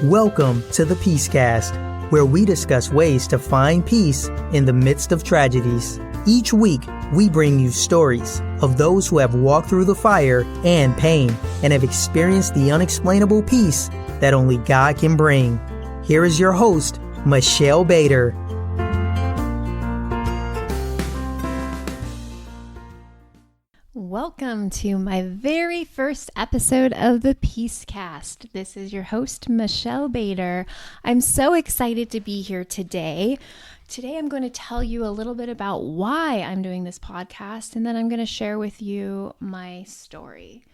Welcome to the Peacecast, where we discuss ways to find peace in the midst of tragedies. Each week, we bring you stories of those who have walked through the fire and pain and have experienced the unexplainable peace that only God can bring. Here is your host, Michelle Bader. Welcome to my very first episode of the Peacecast. This is your host, Michelle Bader. I'm so excited to be here today. Today I'm going to tell you a little bit about why I'm doing this podcast, and then I'm going to share with you my story.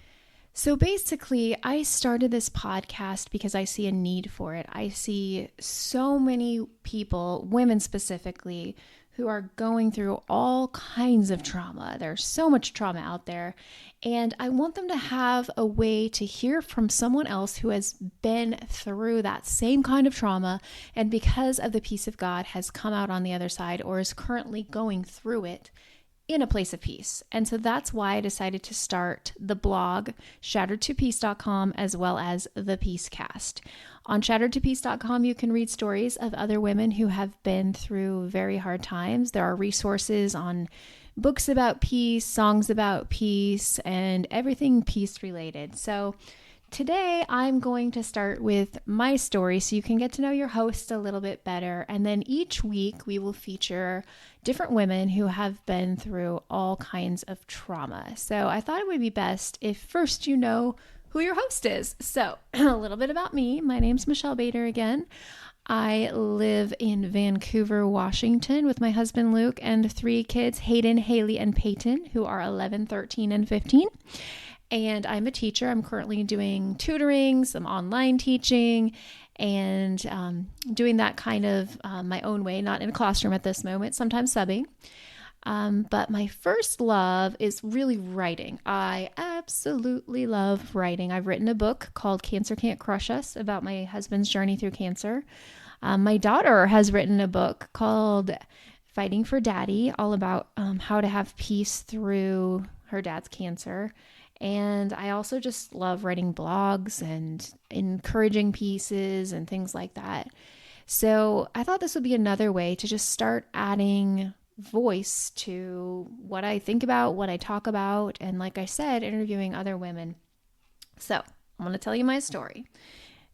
So basically, I started this podcast because I see a need for it. I see so many people, women specifically, who are going through all kinds of trauma. There's so much trauma out there, and I want them to have a way to hear from someone else who has been through that same kind of trauma, and because of the peace of God has come out on the other side or is currently going through it in a place of peace. And so that's why I decided to start the blog, shatteredtopeace.com, as well as the Peacecast. On shatteredtopeace.com, you can read stories of other women who have been through very hard times. There are resources on books about peace, songs about peace, and everything peace related. So today, I'm going to start with my story so you can get to know your host a little bit better. And then each week, we will feature different women who have been through all kinds of trauma. So I thought it would be best if first you know who your host is. So a little bit about me. My name's Michelle Bader again. I live in Vancouver, Washington with my husband, Luke, and 3 kids, Hayden, Haley, and Peyton, who are 11, 13, and 15. And I'm a teacher. I'm currently doing tutoring, some online teaching, and doing that kind of my own way, not in a classroom at this moment, sometimes subbing. But my first love is really writing. I absolutely love writing. I've written a book called Cancer Can't Crush Us about my husband's journey through cancer. My daughter has written a book called Fighting for Daddy, all about how to have peace through her dad's cancer. And I also just love writing blogs and encouraging pieces and things like that. So I thought this would be another way to just start adding voice to what I think about, what I talk about, and like I said, interviewing other women. So I'm going to tell you my story.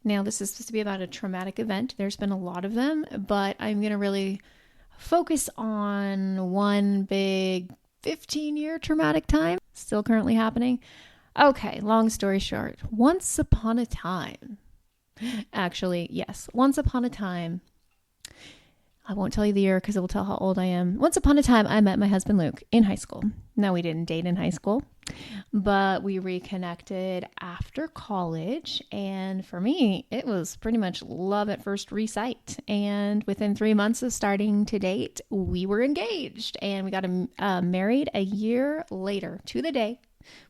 Now, this is supposed to be about a traumatic event. There's been a lot of them, but I'm going to really focus on one big 15-year traumatic time, still currently happening. Okay, long story short, once upon a time, once upon a time, I won't tell you the year because it will tell how old I am. Once upon a time, I met my husband, Luke, in high school. No, we didn't date in high school, but we reconnected after college. And for me, it was pretty much love at first sight. And within 3 months of starting to date, we were engaged and we got married a year later to the day.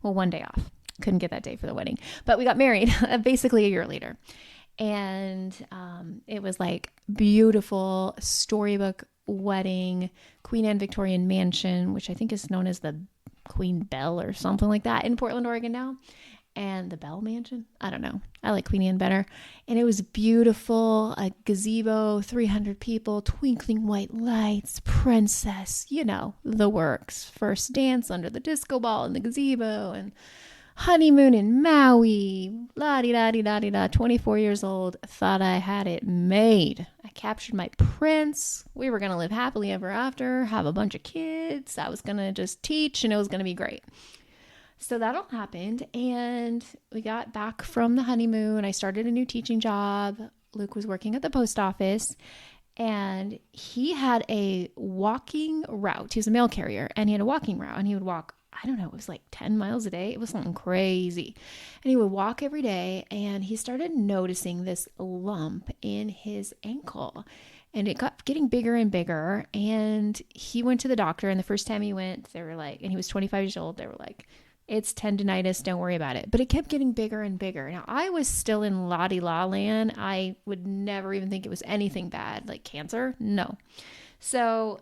Well, one day off. Couldn't get that day for the wedding, but we got married basically a year later. And it was like beautiful storybook wedding, Queen Anne Victorian Mansion, which I think is known as the Queen Bell or something like that in Portland, Oregon now. And the Bell Mansion, I don't know. I like Queen Anne better. And it was beautiful, a gazebo, 300 people, twinkling white lights, princess, the works. First dance under the disco ball in the gazebo, and honeymoon in Maui, la-di-da-di-da-di-da, 24 years old, thought I had it made. I captured my prince. We were going to live happily ever after, have a bunch of kids. I was going to just teach, and it was going to be great. So that all happened, and we got back from the honeymoon. I started a new teaching job. Luke was working at the post office, and he had a walking route. He was a mail carrier, and he had a walking route, and he would walk, I don't know, it was like 10 miles a day. It was something crazy. And he would walk every day, and he started noticing this lump in his ankle, and it got getting bigger and bigger. And he went to the doctor, and the first time he went, they were like, and he was 25 years old, they were like, it's tendinitis, don't worry about it. But it kept getting bigger and bigger. Now, I was still in la-di-la land. I would never even think it was anything bad, like cancer. No. So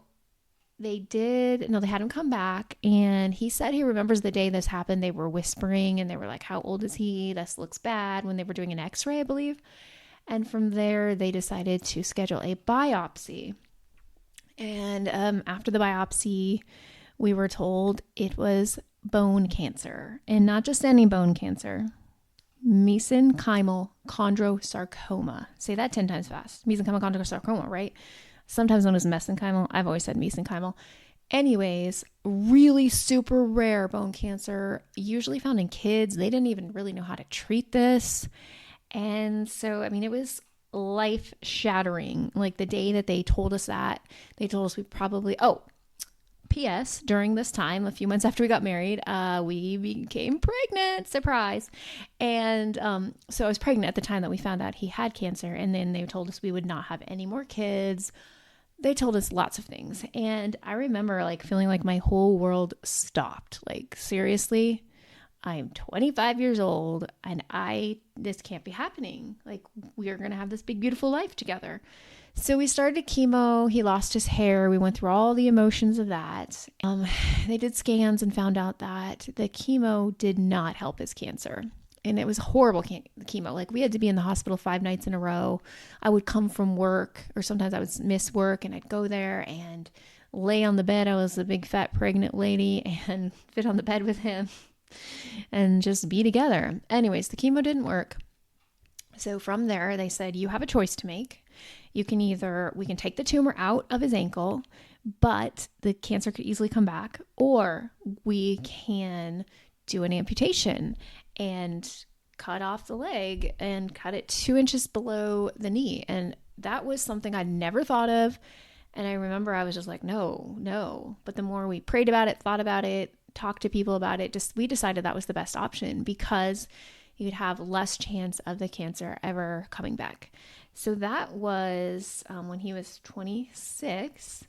they had him come back, and he said he remembers the day this happened. They were whispering, and they were like, how old is he? This looks bad, when they were doing an x-ray, I believe. And from there, they decided to schedule a biopsy. And after the biopsy, we were told it was bone cancer, and not just any bone cancer, mesenchymal chondrosarcoma. Say that 10 times fast. Mesenchymal chondrosarcoma, right? Sometimes known as mesenchymal. I've always said mesenchymal. Anyways, really super rare bone cancer, usually found in kids. They didn't even really know how to treat this. And so, I mean, it was life shattering. Like the day that they told us that, they told us we probably, P.S. during this time, a few months after we got married, we became pregnant. Surprise. And so I was pregnant at the time that we found out he had cancer. And then they told us we would not have any more kids. They told us lots of things. And I remember like feeling like my whole world stopped. Like seriously, I'm 25 years old and this can't be happening. Like we are going to have this big, beautiful life together. So we started chemo. He lost his hair. We went through all the emotions of that. They did scans and found out that the chemo did not help his cancer. And it was horrible chemo. Like we had to be in the hospital 5 nights in a row. I would come from work, or sometimes I would miss work, and I'd go there and lay on the bed. I was a big fat pregnant lady and fit on the bed with him and just be together. Anyways, the chemo didn't work. So from there, they said, you have a choice to make. We can take the tumor out of his ankle, but the cancer could easily come back, or we can do an amputation and cut off the leg and cut it 2 inches below the knee. And that was something I'd never thought of. And I remember I was just like, no. But the more we prayed about it, thought about it, talked to people about it, we decided that was the best option because you'd have less chance of the cancer ever coming back. So that was when he was 26,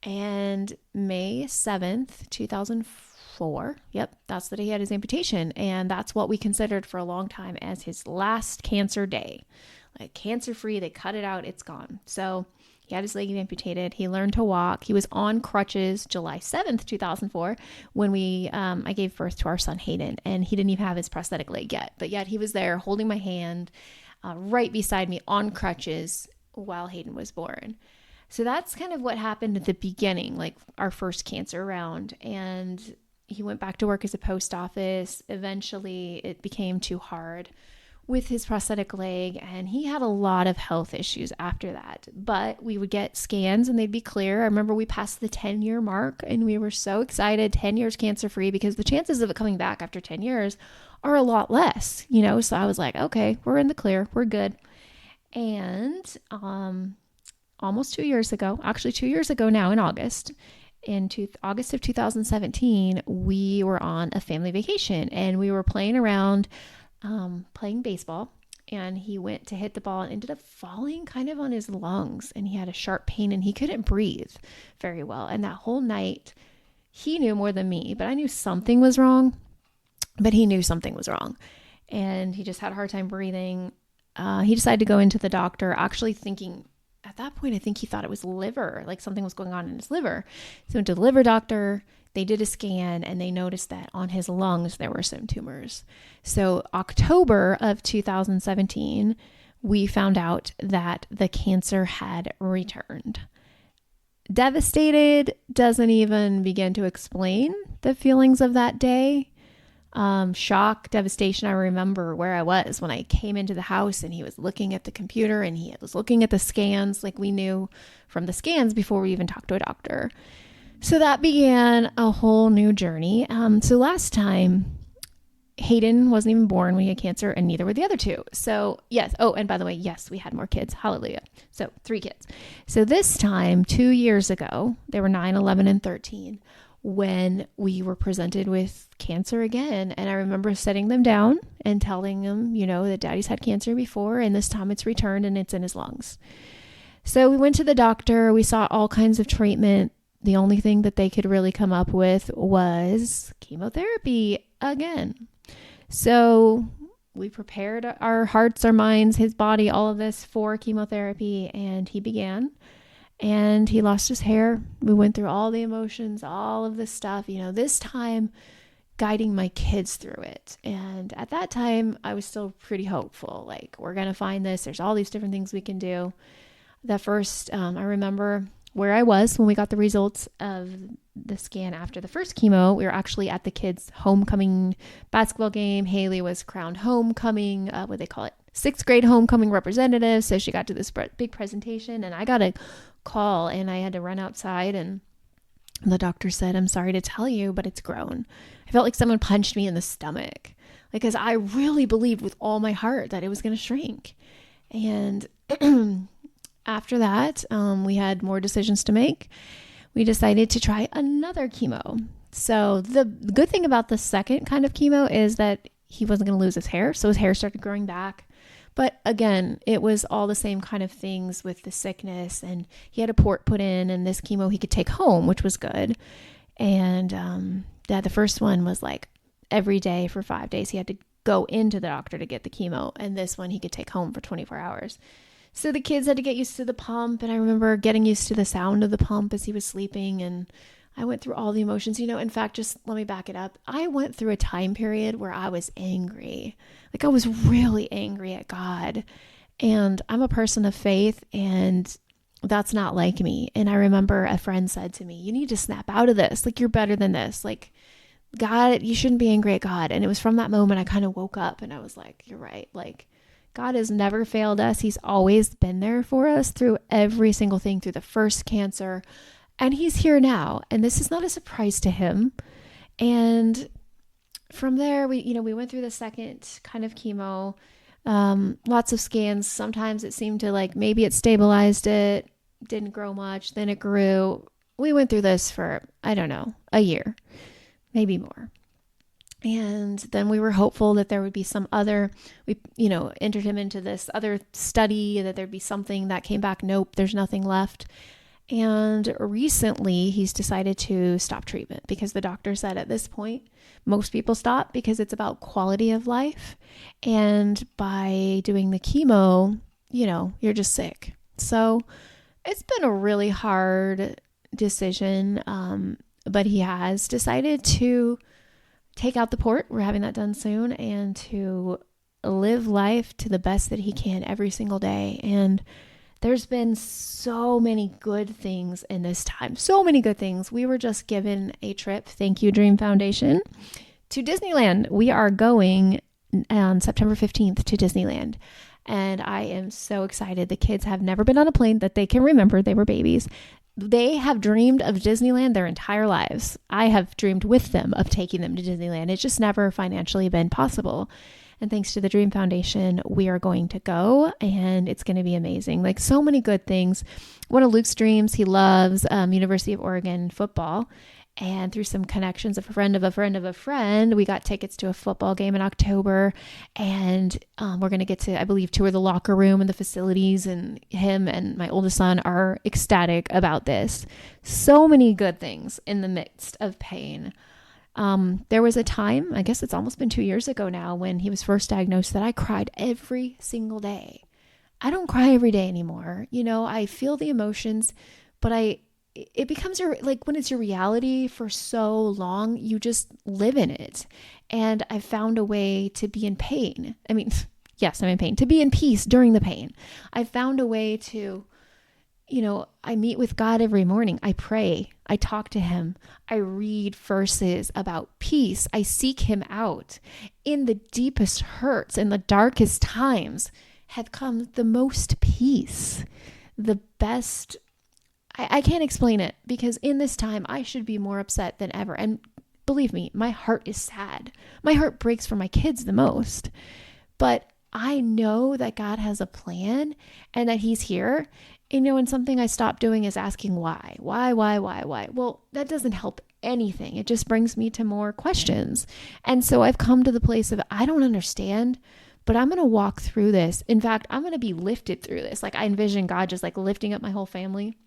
and May 7th, 2004. Yep, that's the day he had his amputation. And that's what we considered for a long time as his last cancer day. Like cancer-free, they cut it out, it's gone. So he had his leg amputated. He learned to walk. He was on crutches July 7th, 2004, when I gave birth to our son Hayden, and he didn't even have his prosthetic leg yet. But yet he was there holding my hand right beside me on crutches while Hayden was born. So that's kind of what happened at the beginning, like our first cancer round. And he went back to work as a post office. Eventually it became too hard with his prosthetic leg, and he had a lot of health issues after that. But we would get scans and they'd be clear. I remember we passed the 10-year mark and we were so excited, 10 years cancer-free, because the chances of it coming back after 10 years are a lot less, So I was like, okay, we're in the clear, we're good. And almost 2 years ago, actually 2 years ago now in August of 2017, we were on a family vacation and we were playing around, playing baseball, and he went to hit the ball and ended up falling kind of on his lungs, and he had a sharp pain and he couldn't breathe very well. And that whole night he knew more than me, but I knew something was wrong, but he knew something was wrong, and he just had a hard time breathing. He decided to go into the doctor, actually thinking at that point, I think he thought it was liver, like something was going on in his liver. So he went to the liver doctor. They did a scan and they noticed that on his lungs there were some tumors. So October of 2017, we found out that the cancer had returned. Devastated, doesn't even begin to explain the feelings of that day. Shock, devastation. I remember where I was when I came into the house and he was looking at the computer and he was looking at the scans, like we knew from the scans before we even talked to a doctor. So that began a whole new journey. So last time, Hayden wasn't even born when he had cancer, and neither were the other two. So yes. Oh, and by the way, yes, we had more kids. Hallelujah. So 3 kids. So this time, 2 years ago, they were 9, 11, and 13, when we were presented with cancer again. And I remember setting them down and telling them, that daddy's had cancer before, and this time it's returned and it's in his lungs. So we went to the doctor. We saw all kinds of treatment. The only thing that they could really come up with was chemotherapy again. So we prepared our hearts, our minds, his body, all of this for chemotherapy, and he began. And he lost his hair. We went through all the emotions, all of this stuff. This time guiding my kids through it. And at that time, I was still pretty hopeful. Like, we're going to find this. There's all these different things we can do. The first, I remember where I was when we got the results of the scan after the first chemo. We were actually at the kids' homecoming basketball game. Haley was crowned homecoming, what they call it, 6th grade homecoming representative. So she got to this big presentation, and I got a call, and I had to run outside, and the doctor said, "I'm sorry to tell you, but it's grown." I felt like someone punched me in the stomach, because I really believed with all my heart that it was going to shrink. And after that, we had more decisions to make. We decided to try another chemo. So the good thing about the second kind of chemo is that he wasn't going to lose his hair. So his hair started growing back. But again, it was all the same kind of things with the sickness, and he had a port put in, and this chemo he could take home, which was good. And the first one was like every day for 5 days. He had to go into the doctor to get the chemo, and this one he could take home for 24 hours. So the kids had to get used to the pump, and I remember getting used to the sound of the pump as he was sleeping, and I went through all the emotions. In fact, just let me back it up. I went through a time period where I was angry. Like, I was really angry at God, and I'm a person of faith, and that's not like me. And I remember a friend said to me, "You need to snap out of this. Like, you're better than this. Like, God, you shouldn't be angry at God." And it was from that moment I kind of woke up, and I was like, you're right. Like, God has never failed us. He's always been there for us through every single thing, through the first cancer, and he's here now. And this is not a surprise to him. And from there, we went through the second kind of chemo, lots of scans. Sometimes it seemed to like, maybe it stabilized it, didn't grow much, then it grew. We went through this for, I don't know, a year, maybe more. And then we were hopeful that there would be some other, we entered him into this other study, that there'd be something that came back. Nope, there's nothing left. And recently he's decided to stop treatment, because the doctor said at this point, most people stop because it's about quality of life. And by doing the chemo, you're just sick. So it's been a really hard decision. But he has decided to take out the port. We're having that done soon, and to live life to the best that he can every single day. And there's been so many good things in this time. So many good things. We were just given a trip, thank you Dream Foundation, to Disneyland. We are going on September 15th to Disneyland. And I am so excited. The kids have never been on a plane that they can remember. They were babies. They have dreamed of Disneyland their entire lives. I have dreamed with them of taking them to Disneyland. It's just never financially been possible. And thanks to the Dream Foundation, we are going to go, and it's going to be amazing. Like, so many good things. One of Luke's dreams, he loves University of Oregon football. And through some connections of a friend of a friend of a friend, we got tickets to a football game in October. And we're going to get to, I believe, tour the locker room and the facilities. And him and my oldest son are ecstatic about this. So many good things in the midst of pain. There was a time, I guess it's almost been 2 years ago now, when he was first diagnosed, that I cried every single day. I don't cry every day anymore. I feel the emotions, but it becomes when it's your reality for so long, you just live in it. And I found a way to be in pain. I mean, yes, I'm in pain, to be in peace during the pain. I found a way to, I meet with God every morning. I pray. I talk to him. I read verses about peace. I seek him out. In the deepest hurts and the darkest times have come the most peace, the best. I can't explain it, because in this time I should be more upset than ever. And believe me, my heart is sad. My heart breaks for my kids the most. But I know that God has a plan and that he's here. And something I stopped doing is asking why. Why? Well, that doesn't help anything. It just brings me to more questions. And so I've come to the place of, I don't understand, but I'm going to walk through this. In fact, I'm going to be lifted through this. Like, I envision God just like lifting up my whole family,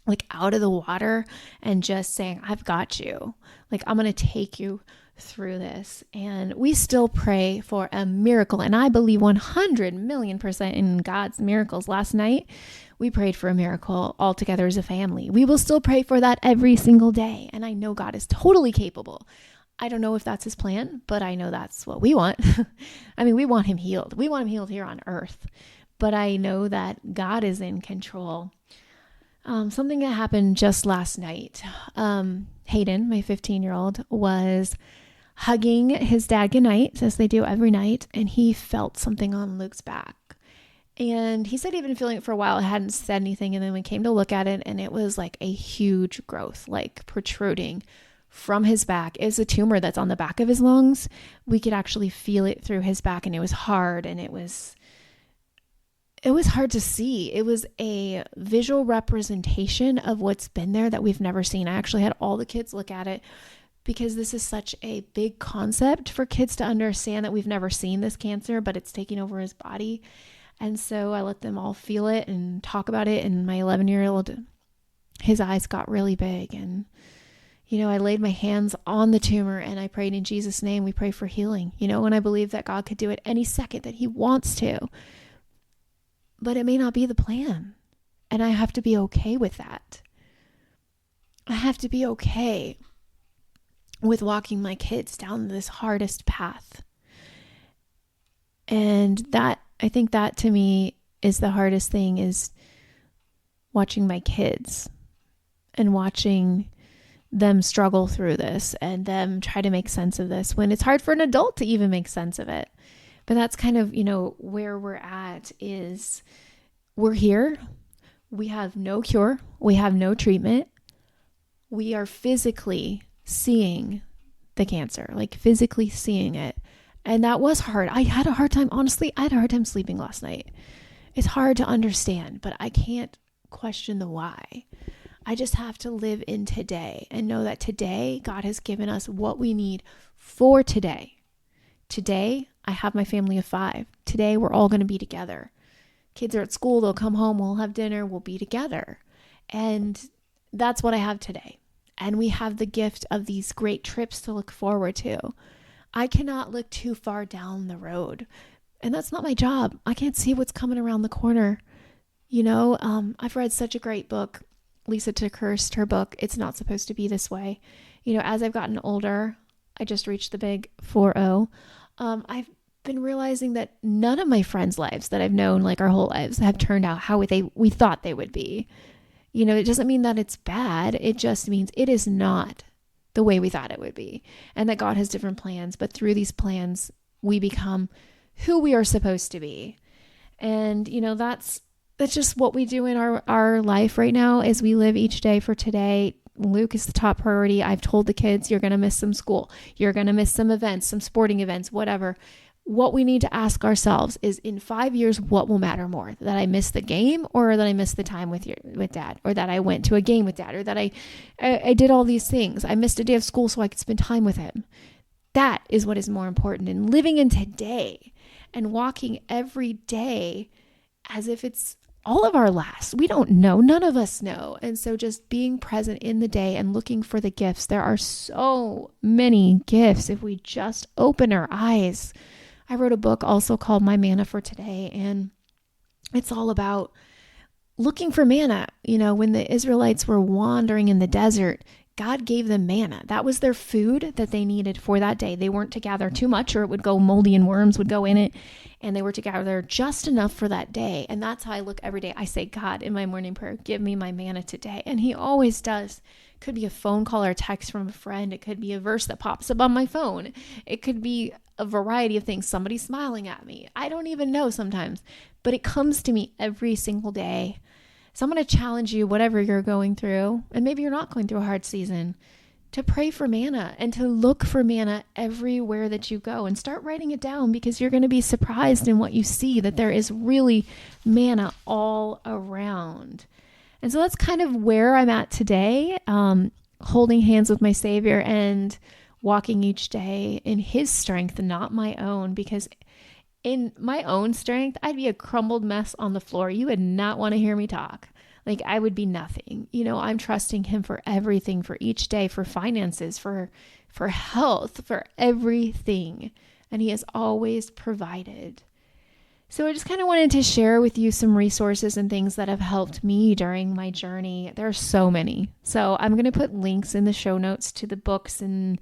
like out of the water, and just saying, I've got you. Like, I'm going to take you through this. And we still pray for a miracle. And I believe 100,000,000% in God's miracles. Last night, we prayed for a miracle all together as a family. We will still pray for that every single day. And I know God is totally capable. I don't know if that's his plan, but I know that's what we want. I mean, we want him healed. We want him healed here on earth. But I know that God is in control. Something that happened just last night. Hayden, my 15-year-old, was hugging his dad goodnight, as they do every night, and he felt something on Luke's back. And he said he'd been feeling it for a while, hadn't said anything, and then we came to look at it, and it was like a huge growth, like protruding from his back. It was a tumor that's on the back of his lungs. We could actually feel it through his back, and it was hard, and it was hard to see. It was a visual representation of what's been there that we've never seen. I actually had all the kids look at it because this is such a big concept for kids to understand, that we've never seen this cancer, but it's taking over his body. And so I let them all feel it and talk about it. And my 11-year-old, his eyes got really big. And, I laid my hands on the tumor and I prayed in Jesus' name. We pray for healing, and I believe that God could do it any second that he wants to. But it may not be the plan. And I have to be okay with that. I have to be okay with walking my kids down this hardest path. And I think that to me is the hardest thing, is watching my kids and watching them struggle through this and them try to make sense of this when it's hard for an adult to even make sense of it. But that's kind of, where we're at. Is we're here. We have no cure. We have no treatment. We are physically seeing the cancer, like physically seeing it. And that was hard. I had a hard time, honestly, I had a hard time sleeping last night. It's hard to understand, but I can't question the why. I just have to live in today and know that today God has given us what we need for today. Today, I have my family of 5. Today, we're all going to be together. Kids are at school, they'll come home, we'll have dinner, we'll be together. And that's what I have today. And we have the gift of these great trips to look forward to. I cannot look too far down the road. And that's not my job. I can't see what's coming around the corner. I've read such a great book. Lisa TeKurst, her book, It's Not Supposed to Be This Way. As I've gotten older, I just reached the big 4-0. I've been realizing that none of my friends' lives that I've known, like our whole lives, have turned out how we thought they would be. It doesn't mean that it's bad. It just means it is not the way we thought it would be, and that God has different plans, but through these plans, we become who we are supposed to be. And, that's just what we do in our life right now, is we live each day for today. Luke is the top priority. I've told the kids, you're going to miss some school. You're going to miss some events, some sporting events, whatever. What we need to ask ourselves is, in 5 years, what will matter more? That I missed the game, or that I missed the time with dad, or that I went to a game with dad, or that I did all these things. I missed a day of school so I could spend time with him. That is what is more important. And living in today and walking every day as if it's all of our last. We don't know. None of us know. And so just being present in the day and looking for the gifts. There are so many gifts if we just open our eyes. I wrote a book also called My Manna for Today, and it's all about looking for manna. When the Israelites were wandering in the desert, God gave them manna. That was their food that they needed for that day. They weren't to gather too much or it would go moldy and worms would go in it. And they were to gather just enough for that day. And that's how I look every day. I say, God, in my morning prayer, give me my manna today. And he always does. It could be a phone call or a text from a friend. It could be a verse that pops up on my phone. It could be a variety of things. Somebody smiling at me. I don't even know sometimes, but it comes to me every single day. So I'm going to challenge you, whatever you're going through, and maybe you're not going through a hard season, to pray for manna and to look for manna everywhere that you go, and start writing it down, because you're going to be surprised in what you see, that there is really manna all around. And so that's kind of where I'm at today, holding hands with my Savior and walking each day in his strength, not my own, because in my own strength, I'd be a crumbled mess on the floor. You would not want to hear me talk. Like, I would be nothing. I'm trusting him for everything, for each day, for finances, for health, for everything. And he has always provided. So I just kind of wanted to share with you some resources and things that have helped me during my journey. There are so many. So I'm going to put links in the show notes to the books and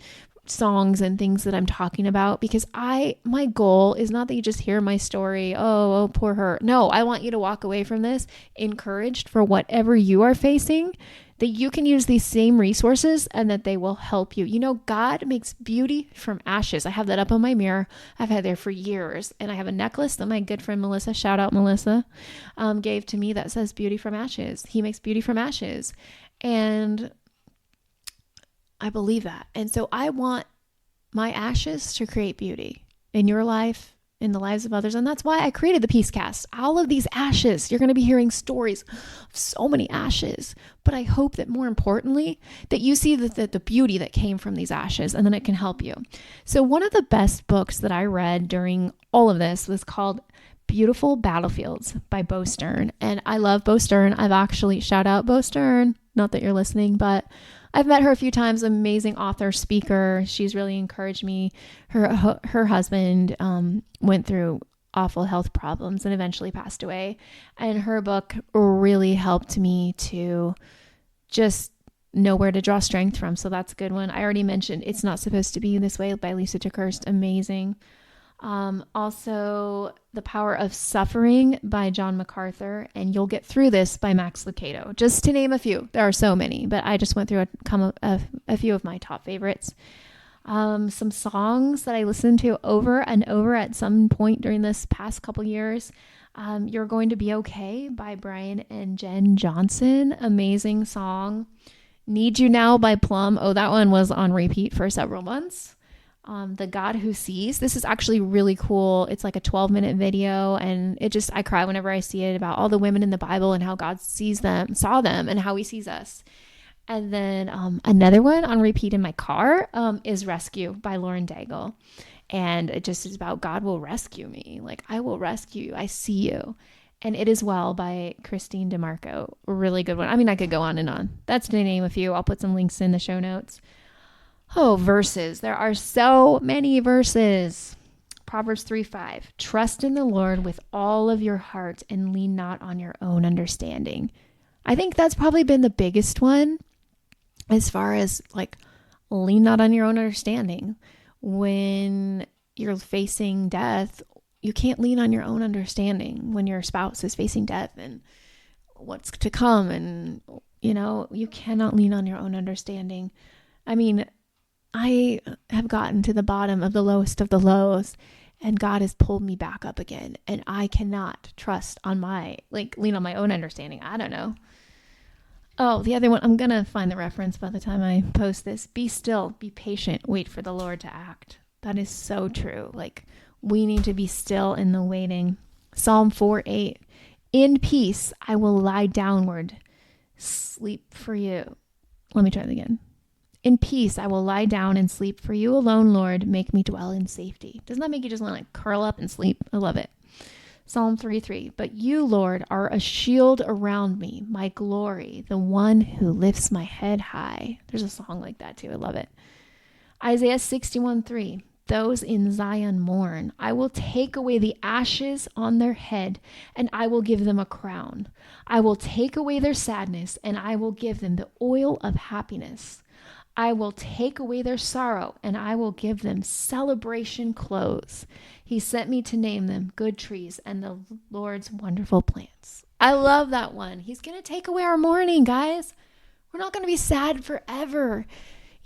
songs and things that I'm talking about, because my goal is not that you just hear my story. Oh, poor her. No, I want you to walk away from this encouraged for whatever you are facing, that you can use these same resources and that they will help you. You know, God makes beauty from ashes. I have that up on my mirror. I've had there for years. And I have a necklace that my good friend Melissa, shout out Melissa, gave to me that says beauty from ashes. He makes beauty from ashes. And I believe that. And so I want my ashes to create beauty in your life, in the lives of others. And that's why I created the Peace Cast. All of these ashes, you're going to be hearing stories of so many ashes. But I hope that more importantly, that you see the beauty that came from these ashes, and then it can help you. So one of the best books that I read during all of this was called Beautiful Battlefields by Bo Stern. And I love Bo Stern. I've actually, shout out Bo Stern, not that you're listening, but I've met her a few times. Amazing author, speaker. She's really encouraged me. Her husband went through awful health problems and eventually passed away. And her book really helped me to just know where to draw strength from. So that's a good one. I already mentioned It's Not Supposed to Be This Way by Lisa DeKirst. Amazing. Also The Power of Suffering by John MacArthur, and You'll Get Through This by Max Lucado, just to name a few. There are so many, but I just went through a few of my top favorites. Some songs that I listened to over and over at some point during this past couple years. You're Going to Be Okay by Brian and Jen Johnson. Amazing song. Need You Now by Plum. Oh, that one was on repeat for several months. The God Who Sees. This is actually really cool. It's like a 12-minute video, and I cry whenever I see it, about all the women in the Bible and how God saw them, and how he sees us. And then another one on repeat in my car is Rescue by Lauren Daigle. And it just is about God will rescue me. Like, I will rescue you. I see you. And It Is Well by Christine DeMarco. A really good one. I mean, I could go on and on. That's to name a few. I'll put some links in the show notes. Oh, verses. There are so many verses. Proverbs 3:5. Trust in the Lord with all of your heart and lean not on your own understanding. I think that's probably been the biggest one, as far as like, lean not on your own understanding. When you're facing death, you can't lean on your own understanding when your spouse is facing death and what's to come. And, you cannot lean on your own understanding. I mean, I have gotten to the bottom of the lowest of the lows, and God has pulled me back up again. And I cannot lean on my own understanding. I don't know. Oh, the other one, I'm going to find the reference by the time I post this. Be still, be patient, wait for the Lord to act. That is so true. Like, we need to be still in the waiting. Psalm 4:8. In peace, I will lie downward, sleep for you. Let me try it again. In peace, I will lie down and sleep. For you alone, Lord, make me dwell in safety. Doesn't that make you just want to curl up and sleep? I love it. Psalm 3:3. But you, Lord, are a shield around me, my glory, the one who lifts my head high. There's a song like that too. I love it. Isaiah 61:3. Those in Zion mourn. I will take away the ashes on their head, and I will give them a crown. I will take away their sadness, and I will give them the oil of happiness. I will take away their sorrow, and I will give them celebration clothes. He sent me to name them good trees and the Lord's wonderful plants. I love that one. He's going to take away our mourning, guys. We're not going to be sad forever.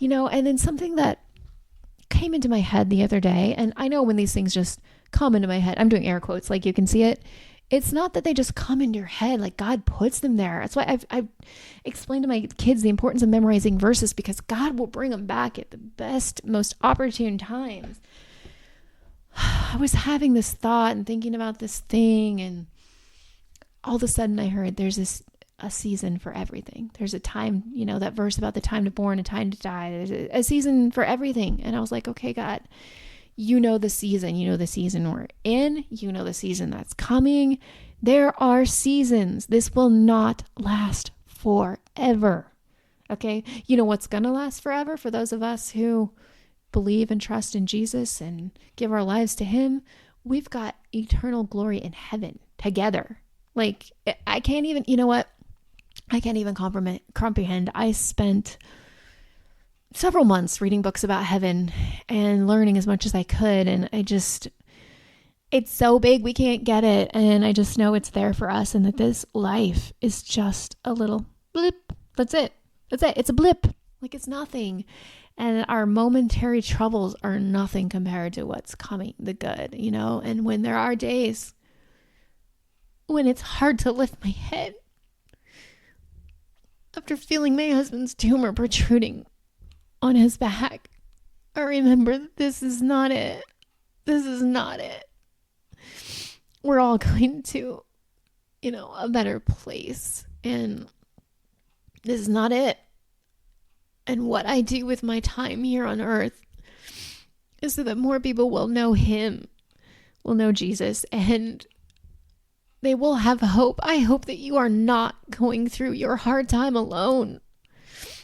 And then something that came into my head the other day, and I know when these things just come into my head, I'm doing air quotes like you can see it. It's not that they just come into your head, like God puts them there. That's why I've explained to my kids the importance of memorizing verses, because God will bring them back at the best, most opportune times. I was having this thought and thinking about this thing, and all of a sudden I heard there's a season for everything. There's a time, that verse about the time to born, a time to die. There's a season for everything. And I was like, okay, God, you know the season we're in, the season that's coming. There are seasons. This will not last forever. Okay. What's going to last forever for those of us who believe and trust in Jesus and give our lives to him? We've got eternal glory in heaven together. Like, I can't even, I can't even comprehend. I spent several months reading books about heaven and learning as much as I could. And it's so big, we can't get it. And I just know it's there for us, and that this life is just a little blip. That's it. It's a blip. Like, it's nothing. And our momentary troubles are nothing compared to what's coming, the good, And when there are days when it's hard to lift my head after feeling my husband's tumor protruding on his back, I remember that this is not it. This is not it. We're all going to, a better place. And this is not it. And what I do with my time here on earth is so that more people will know him, will know Jesus, and they will have hope. I hope that you are not going through your hard time alone.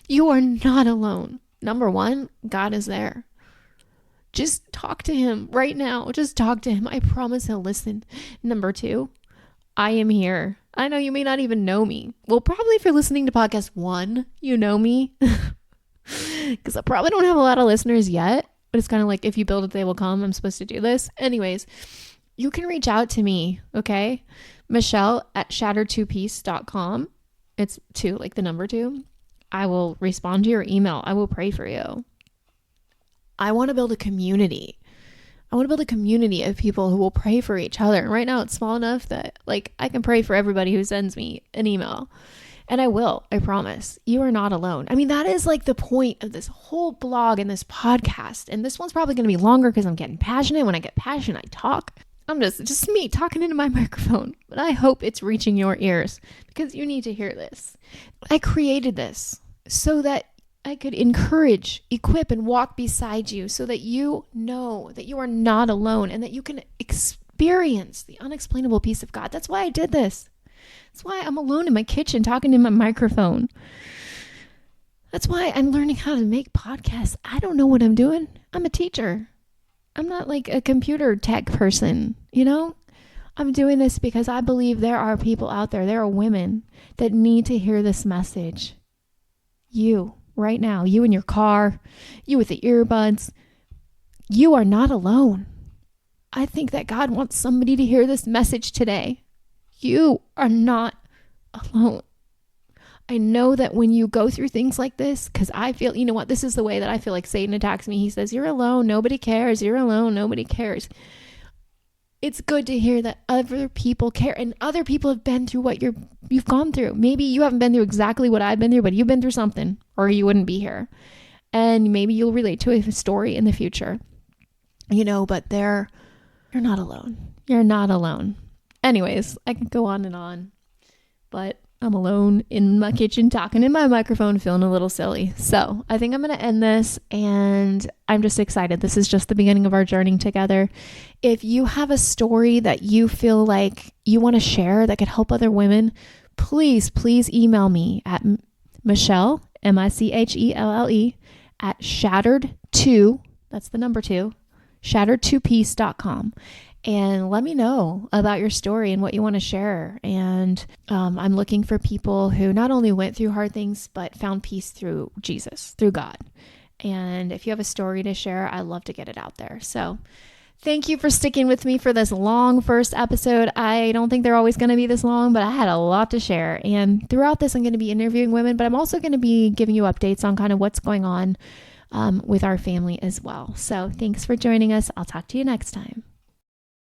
You are not alone. Number one, God is there. Just talk to him right now. Just talk to him. I promise he'll listen. Number two, I am here. I know you may not even know me. Well, probably if you're listening to podcast 1, you know me. Because I probably don't have a lot of listeners yet. But it's kind of like, if you build it, they will come. I'm supposed to do this. Anyways, you can reach out to me, okay? Michelle@shattered2peace.com. It's 2, like the number 2. I will respond to your email. I will pray for you. I want to build a community. I want to build a community of people who will pray for each other. And right now it's small enough that I can pray for everybody who sends me an email. And I will, I promise. You are not alone. I mean, that is the point of this whole blog and this podcast. And this one's probably going to be longer because I'm getting passionate. When I get passionate, I talk. I'm just me talking into my microphone. But I hope it's reaching your ears because you need to hear this. I created this so that I could encourage, equip, and walk beside you so that you know that you are not alone and that you can experience the unexplainable peace of God. That's why I did this. That's why I'm alone in my kitchen talking in my microphone. That's why I'm learning how to make podcasts. I don't know what I'm doing. I'm a teacher. I'm not like a computer tech person, I'm doing this because I believe there are people out there, there are women that need to hear this message. You, right now, you in your car, you with the earbuds, you are not alone. I think that God wants somebody to hear this message today. You are not alone. I know that when you go through things like this, because I feel, this is the way that I feel like Satan attacks me. He says, you're alone. Nobody cares. You're alone. Nobody cares. It's good to hear that other people care and other people have been through what you've gone through. Maybe you haven't been through exactly what I've been through, but you've been through something or you wouldn't be here. And maybe you'll relate to a story in the future, but you're not alone. You're not alone. Anyways, I could go on, but I'm alone in my kitchen talking in my microphone, feeling a little silly. So I think I'm going to end this, and I'm just excited. This is just the beginning of our journey together. If you have a story that you feel like you want to share that could help other women, please email me at Michelle, Michelle, at shattered2, that's the number 2, shattered2peace.com. And let me know about your story and what you want to share. And I'm looking for people who not only went through hard things, but found peace through Jesus, through God. And if you have a story to share, I love to get it out there. So thank you for sticking with me for this long first episode. I don't think they're always going to be this long, but I had a lot to share. And throughout this, I'm going to be interviewing women, but I'm also going to be giving you updates on kind of what's going on with our family as well. So thanks for joining us. I'll talk to you next time.